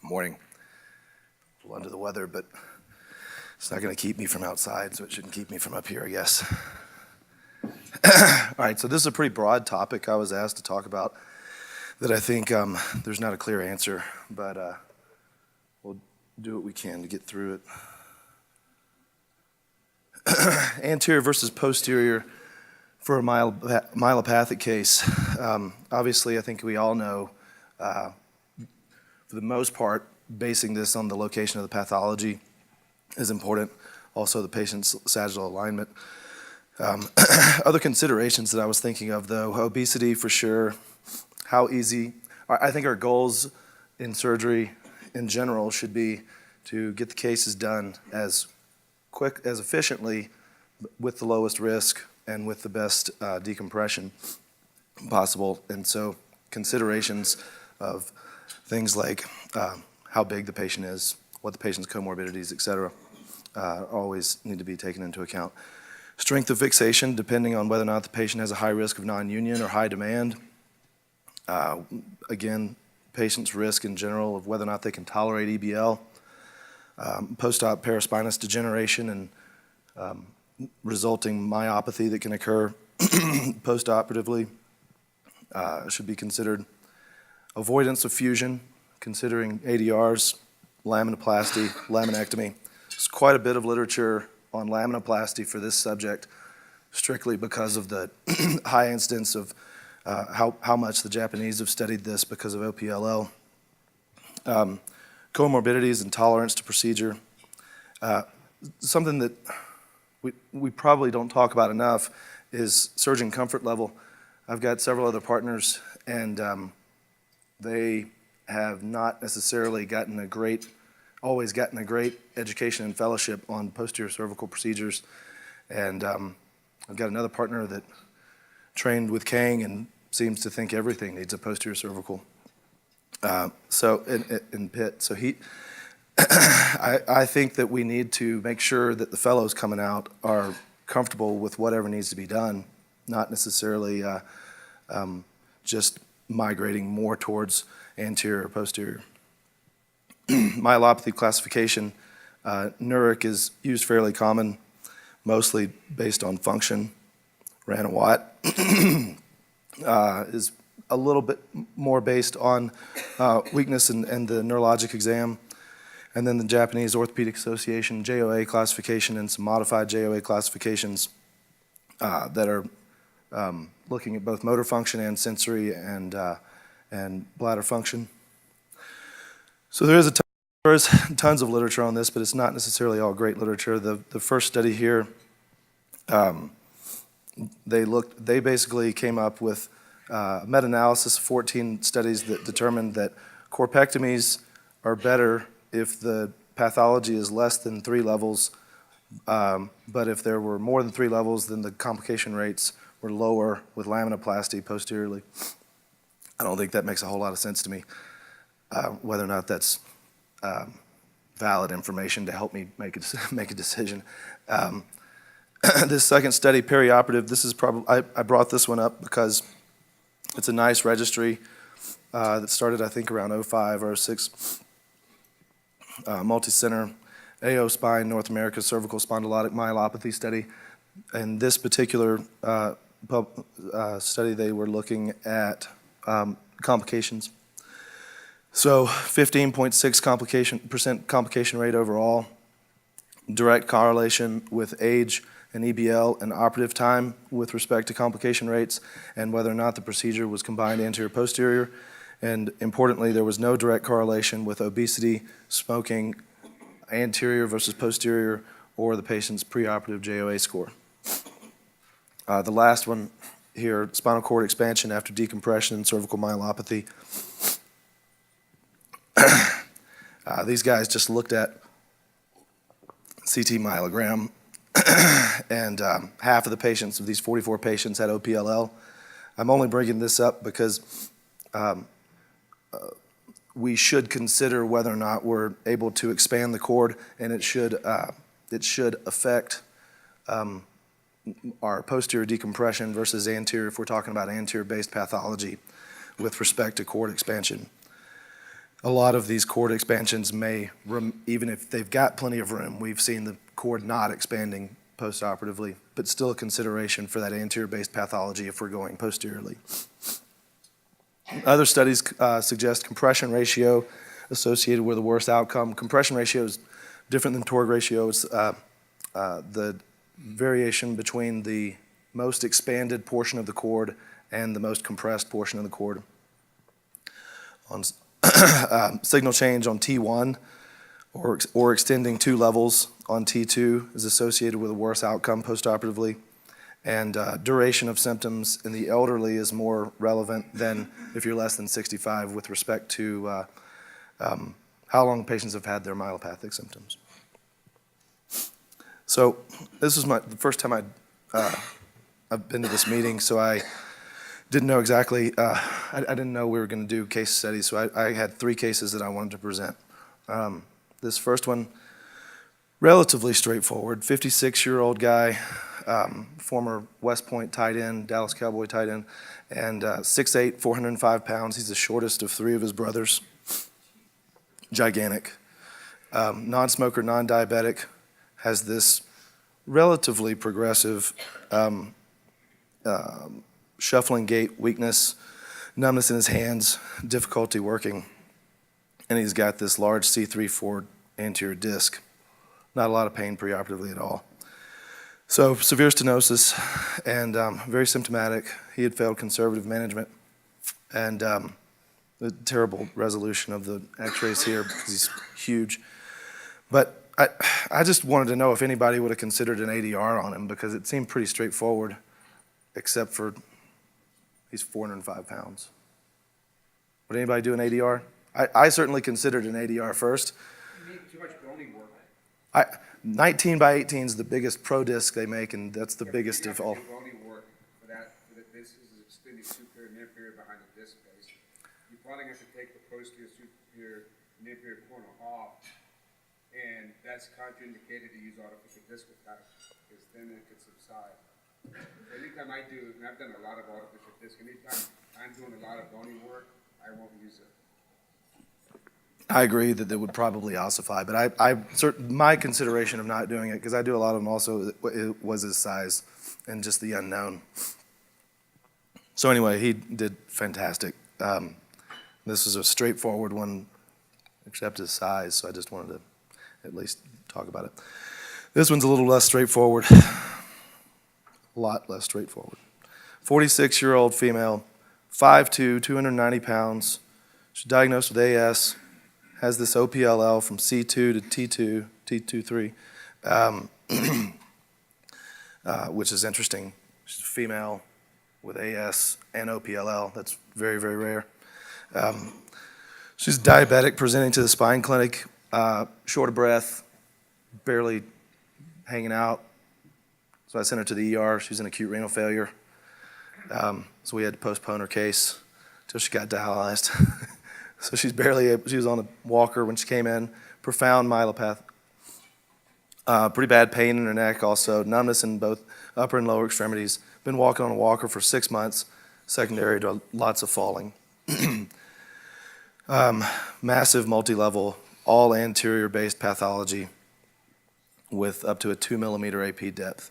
Morning. A little under the weather, but it's not going to keep me from outside, so it shouldn't keep me from up here, I guess. All right, so this is a pretty broad topic I was asked to talk about that I think there's not a clear answer, but we'll do what we can to get through it. Anterior versus posterior for a myelopathic case. Obviously, I think we all know, for the most part, basing this on the location of the pathology is important. Also, the patient's sagittal alignment. Other considerations that I was thinking of, though, obesity for sure. How easy? I think our goals in surgery in general should be to get the cases done as quick, as efficiently, with the lowest risk and with the best decompression possible. And so considerations of things like how big the patient is, what the patient's comorbidities, et cetera, always need to be taken into account. Strength of fixation, depending on whether or not the patient has a high risk of non-union or high demand. Again, patient's risk in general of whether or not they can tolerate EBL. Post-op paraspinous degeneration and resulting myopathy that can occur post-operatively should be considered. Avoidance of fusion, considering ADRs, laminoplasty, laminectomy. There's quite a bit of literature on laminoplasty for this subject, strictly because of the high incidence of how much the Japanese have studied this because of OPLL. Comorbidities and tolerance to procedure. Something that we probably don't talk about enough is surgeon comfort level. I've got several other partners, and they have not necessarily always gotten a great education and fellowship on posterior cervical procedures. And I've got another partner that trained with Kang and seems to think everything needs a posterior cervical. In Pitt. So I think that we need to make sure that the fellows coming out are comfortable with whatever needs to be done, not necessarily just migrating more towards anterior or posterior. Myelopathy classification, neuric is used fairly common, mostly based on function. Ranawatt is a little bit more based on weakness and the neurologic exam. And then the Japanese Orthopedic Association JOA classification and some modified JOA classifications that are looking at both motor function and sensory and bladder function. So there is tons of literature on this, but it's not necessarily all great literature. The first study here, they basically came up with a meta-analysis of 14 studies that determined that corpectomies are better if the pathology is less than 3 levels, but if there were more than 3 levels, then the complication rates were lower with laminoplasty posteriorly. I don't think that makes a whole lot of sense to me, whether or not that's valid information to help me make a decision. This second study, perioperative, this is probably, I brought this one up because it's a nice registry that started, I think, around 05 or 06. Multi-center AO Spine, North America Cervical Spondylotic Myelopathy study. In this particular study, they were looking at complications. So 15.6% complication rate overall, direct correlation with age and EBL and operative time with respect to complication rates and whether or not the procedure was combined anterior-posterior. And importantly, there was no direct correlation with obesity, smoking, anterior versus posterior, or the patient's preoperative JOA score. The last one here, spinal cord expansion after decompression and cervical myelopathy. These guys just looked at CT myelogram, and half of the patients of these 44 patients had OPLL. I'm only bringing this up because we should consider whether or not we're able to expand the cord, and it should affect our posterior decompression versus anterior if we're talking about anterior-based pathology with respect to cord expansion. a lot of these cord expansions may, even if they've got plenty of room, we've seen the cord not expanding postoperatively, but still a consideration for that anterior-based pathology if we're going posteriorly. Other studies suggest compression ratio associated with a worse outcome. Compression ratio is different than torque ratio. It's the variation between the most expanded portion of the cord and the most compressed portion of the cord. On signal change on T1 or extending 2 levels on T2 is associated with a worse outcome postoperatively. And duration of symptoms in the elderly is more relevant than if you're less than 65 with respect to how long patients have had their myelopathic symptoms. So this was the first time I've been to this meeting, so I didn't know exactly, I didn't know we were going to do case studies, so I had 3 cases that I wanted to present. This first one, relatively straightforward, 56-year-old guy, former West Point tight end, Dallas Cowboy tight end, and 6'8", 405 pounds. He's the shortest of 3 of his brothers. Gigantic. Non-smoker, non-diabetic, has this relatively progressive shuffling gait, weakness, numbness in his hands, difficulty working, and he's got this large C3-4 anterior disc. Not a lot of pain preoperatively at all. So severe stenosis and very symptomatic. He had failed conservative management and a terrible resolution of the x-rays here because he's huge. But I just wanted to know if anybody would have considered an ADR on him because it seemed pretty straightforward, except for he's 405 pounds. Would anybody do an ADR? I certainly considered an ADR first. You need too much bony work. 19 by 18 is the biggest pro disc they make, and that's the biggest of all. Bony work for that. This is extending superior and inferior behind the disc base. You probably have to take the posterior, superior, and inferior corner off, and that's contraindicated to use artificial disc attack because then it could subside. So anytime I do, and I've done a lot of artificial disc, anytime I'm doing a lot of bony work, I won't use it. I agree that they would probably ossify, but my consideration of not doing it, because I do a lot of them also, it was his size and just the unknown. So anyway, he did fantastic. This was a straightforward one, except his size, so I just wanted to at least talk about it. This one's a little less straightforward, a lot less straightforward. 46-year-old female, 5'2", 290 pounds. She's diagnosed with AS. Has this OPLL from C2 to T2, T2-3, which is interesting. She's a female with AS and OPLL. That's very, very rare. She's diabetic, presenting to the spine clinic, short of breath, barely hanging out. So I sent her to the ER. She was in acute renal failure. So we had to postpone her case until she got dialyzed. So she was on a walker when she came in, profound myelopathy. Pretty bad pain in her neck also, numbness in both upper and lower extremities. Been walking on a walker for 6 months, secondary to lots of falling. Massive multi-level, all anterior-based pathology with up to a 2 millimeter AP depth.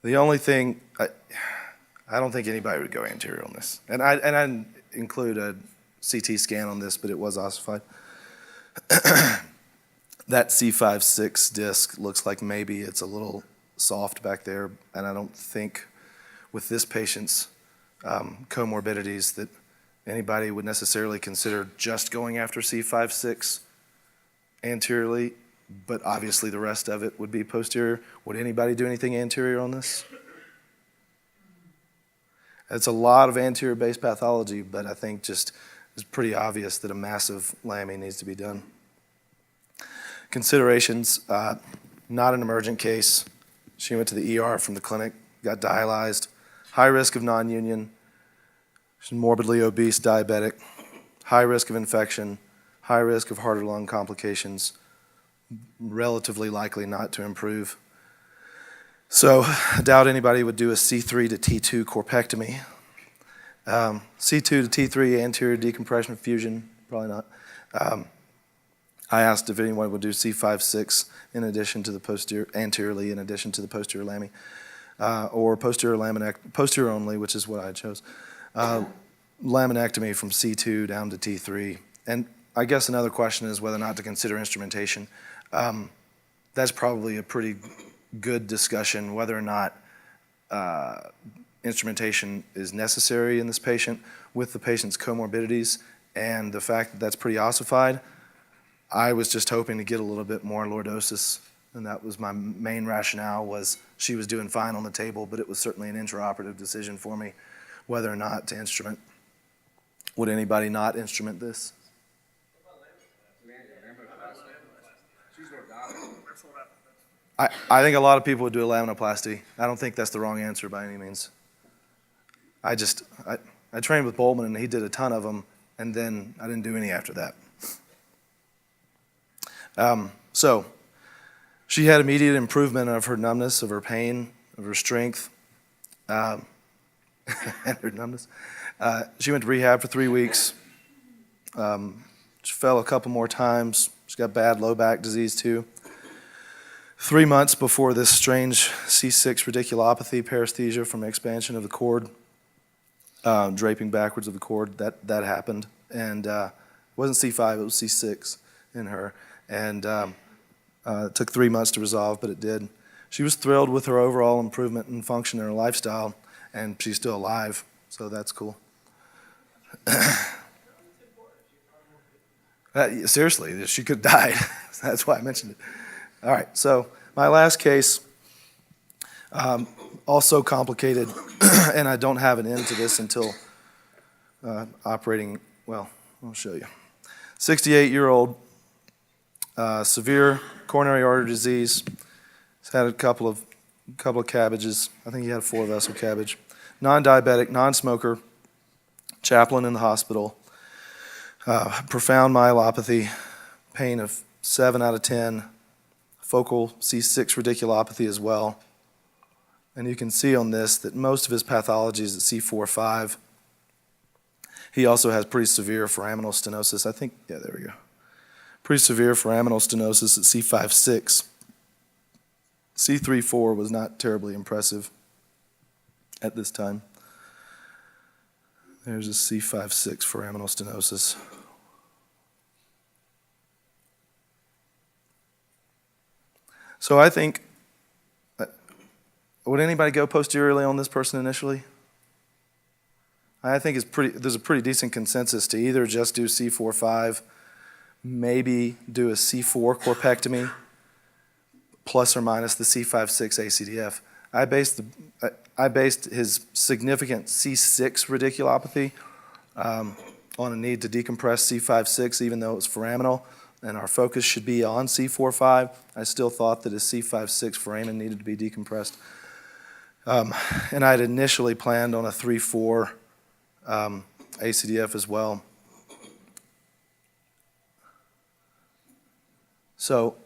The only thing, I don't think anybody would go anterior on this. And I didn't include a CT scan on this, but it was ossified. That C5-6 disc looks like maybe it's a little soft back there, and I don't think with this patient's comorbidities that anybody would necessarily consider just going after C5-6 anteriorly, but obviously the rest of it would be posterior. Would anybody do anything anterior on this? It's a lot of anterior-based pathology, but I think just it's pretty obvious that a massive LAMI needs to be done. Considerations, not an emergent case. She went to the ER from the clinic, got dialyzed. High risk of non-union. She's morbidly obese, diabetic. High risk of infection. High risk of heart or lung complications. Relatively likely not to improve. So I doubt anybody would do a C3 to T2 corpectomy. C2 to T3 anterior decompression fusion, probably not. I asked if anyone would do C5-6 in addition to the anteriorly in addition to the posterior lami, or posterior only, which is what I chose. Laminectomy from C2 down to T3. And I guess another question is whether or not to consider instrumentation. That's probably a pretty good discussion, whether or not instrumentation is necessary in this patient with the patient's comorbidities and the fact that that's pretty ossified. I was just hoping to get a little bit more lordosis, and that was my main rationale. Was she was doing fine on the table, but it was certainly an intraoperative decision for me whether or not to instrument. Would anybody not instrument this? She's orthotic. I think a lot of people would do a laminoplasty. I don't think that's the wrong answer by any means. I trained with Bowman, and he did a ton of them, and then I didn't do any after that. So she had immediate improvement of her numbness, of her pain, of her strength, and her numbness. She went to rehab for 3 weeks. She fell a couple more times. She's got bad low back disease too. 3 months before this strange C6 radiculopathy, paresthesia from expansion of the cord, draping backwards of the cord, that happened. And it wasn't C5, it was C6 in her. And it took 3 months to resolve, but it did. She was thrilled with her overall improvement in function in her lifestyle, and she's still alive, so that's cool. Seriously, she could have died. That's why I mentioned it. All right, so my last case, also complicated, and I don't have an end to this until operating, well, I'll show you. 68-year-old, severe coronary artery disease. He's had a couple of cabbages. I think he had a 4-vessel cabbage. Non-diabetic, non-smoker, chaplain in the hospital. Profound myelopathy, pain of 7 out of 10. Focal C6 radiculopathy as well. And you can see on this that most of his pathology is at C4-5. He also has pretty severe foraminal stenosis. I think, yeah, there we go. Pretty severe foraminal stenosis at C5-6. C3-4 was not terribly impressive at this time. There's a C5-6 foraminal stenosis. So I think, would anybody go posteriorly on this person initially? I think there's a pretty decent consensus to either just do C4-5, maybe do a C4 corpectomy, plus or minus the C5-6 ACDF. I based his significant C6 radiculopathy on a need to decompress C5-6, even though it was foraminal, and our focus should be on C4-5. I still thought that his C5-6 foramen needed to be decompressed. And I had initially planned on a 3-4 ACDF as well. So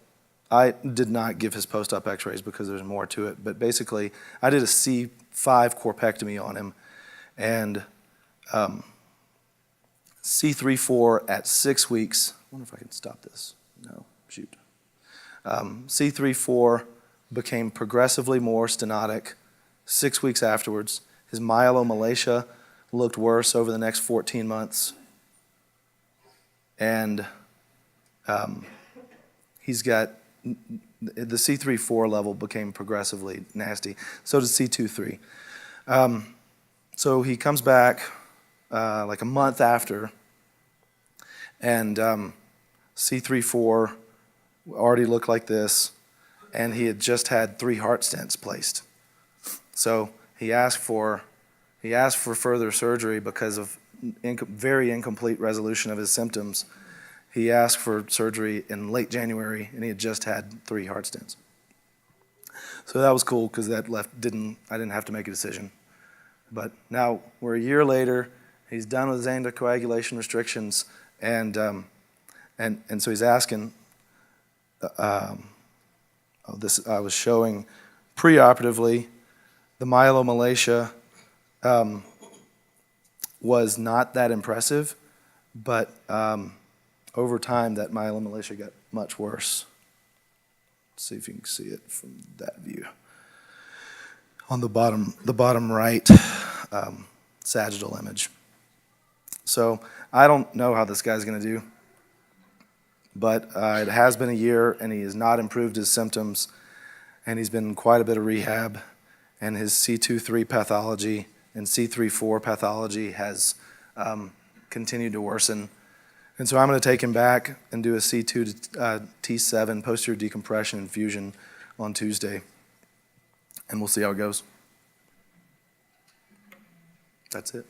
I did not give his post-op x-rays because there's more to it, but basically I did a C5 corpectomy on him, and C3-4 at 6 weeks. I wonder if I can stop this. No, shoot. C3-4 became progressively more stenotic 6 weeks afterwards. His myelomalacia looked worse over the next 14 months. And he's got, the C3-4 level became progressively nasty. So did C2-3. So he comes back like a month after, and C3-4 already looked like this, and he had just had 3 heart stents placed. So he asked for further surgery because of very incomplete resolution of his symptoms. He asked for surgery in late January, and he had just had 3 heart stents. So that was cool because that I didn't have to make a decision. But now we're a year later. He's done with his anticoagulation restrictions, and so he's asking. I was showing preoperatively the myelomalacia was not that impressive, but over time, that myelomalacia got much worse. Let's see if you can see it from that view. On the bottom right sagittal image. So I don't know how this guy's going to do, but it has been a year, and he has not improved his symptoms, and he's been in quite a bit of rehab, and his C2-3 pathology and C3-4 pathology has continued to worsen. And so I'm going to take him back and do a C2 to T7 posterior decompression and fusion on Tuesday, and we'll see how it goes. That's it.